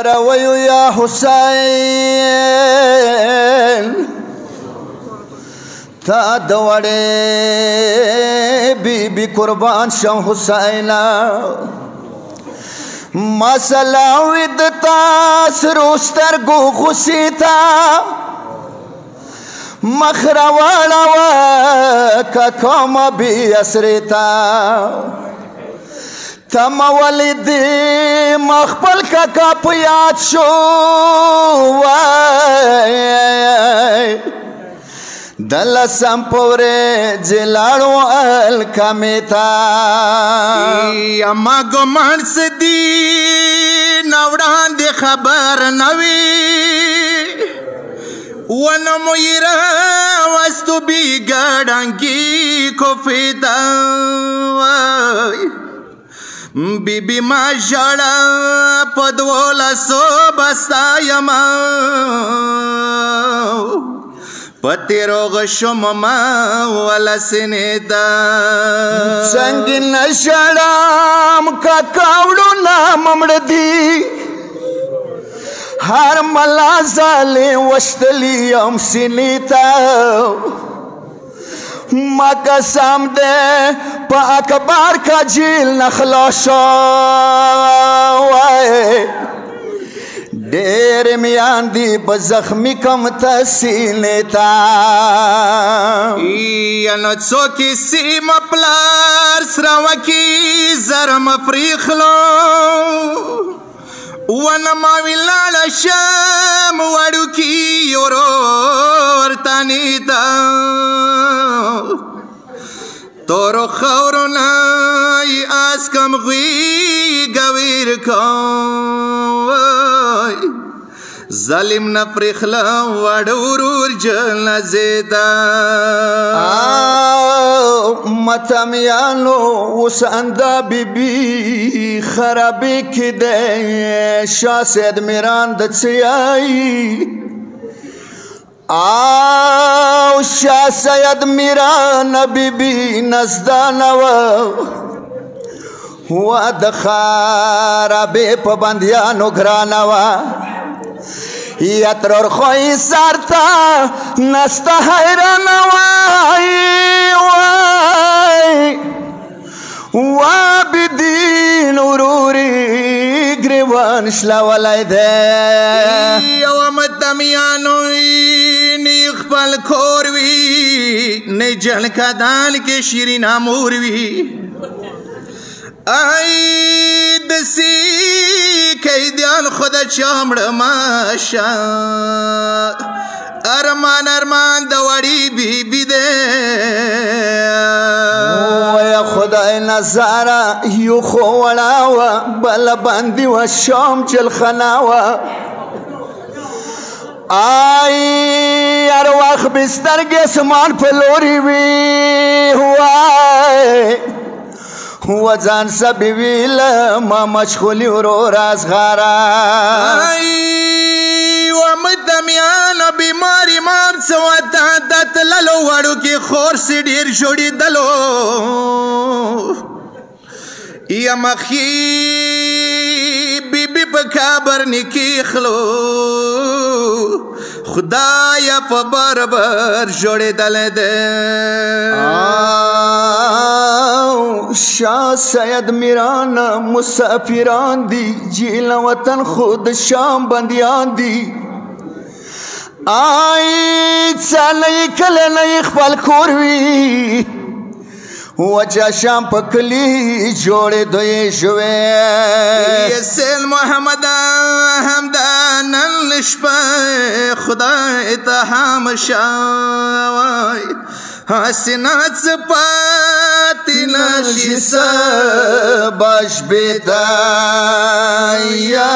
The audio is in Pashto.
رویو یا حسین تا دوڑے بی بی قربان شم حسینا مسئلہ ودتا سروستر گو خسیتا مخروالا وککم بی اسریتا تم ولدی مخبل کا پیاد شو دل سمپورے جلاڑو الکمیتا اما گمان سدی نوڑان دی خبر نوی ونمو یرا وستو بی گڑنگی کو فیدا بی بی ما جڑا پدولا سو بستا یما پتی روغ شم ما والا سنیدا سنگی نشڑام کا کاوڑو نام مردی ہر ملا زالی وشتلی ام سنیتا مکہ سام دے پا اکبار کا جیل نخلاشا دیر میان دی بزخمی کم تسیلیتا یانو چوکی سیم پلار سراوکی زرم فریخلو ونماوی لالا شام وڑو کی یورور تانیتا تورو خورو نای آس کم غوی گویر کوای ظالم نفرخلا وڑورور جل زیدا متمیانو اس اندہ بی بی خرابی کی دے شاہ سید میران دچیائی آو شاہ سید میران بی بی نزدانوا ہوا دخارابی پابندیانو گرانوا یترور خوی سارتا نستا حیران وابدین اروری گریوان شلاولی دے یوم دمیانوی نیخ پل کوروی نجل کدال کے شیرین اموروی آئی دسی کیدیان خدا چامڑ ماشا ارمان ارمان دوڑی بی بی دے یا خدای نظارہ یو خوڑاوا بلا باندی و شام چل خناوا آئی ارواخ بستر گسمان پلوری وی ہوائی ہوا جان سبی ویل ما مشغولی ورو راز غارا آئی ومدمیان بیماری مام سواتا دت للو وڑو کی خور سی دیر شوڑی دلو یا مخی بی بی بکابر نکی خلو خدایا پا بربر جوڑی دل دے شاہ سید میران مسافران دی جیل وطن خود شام بندیان دی آئی چالی کل نئی خپل کوروی وجہ شام پکلی جوڑے دوئے شوے یسیل محمد حمدان الشپا خدا اتحام شاوائی حسنات سپاتی نشی سباش بیتا یا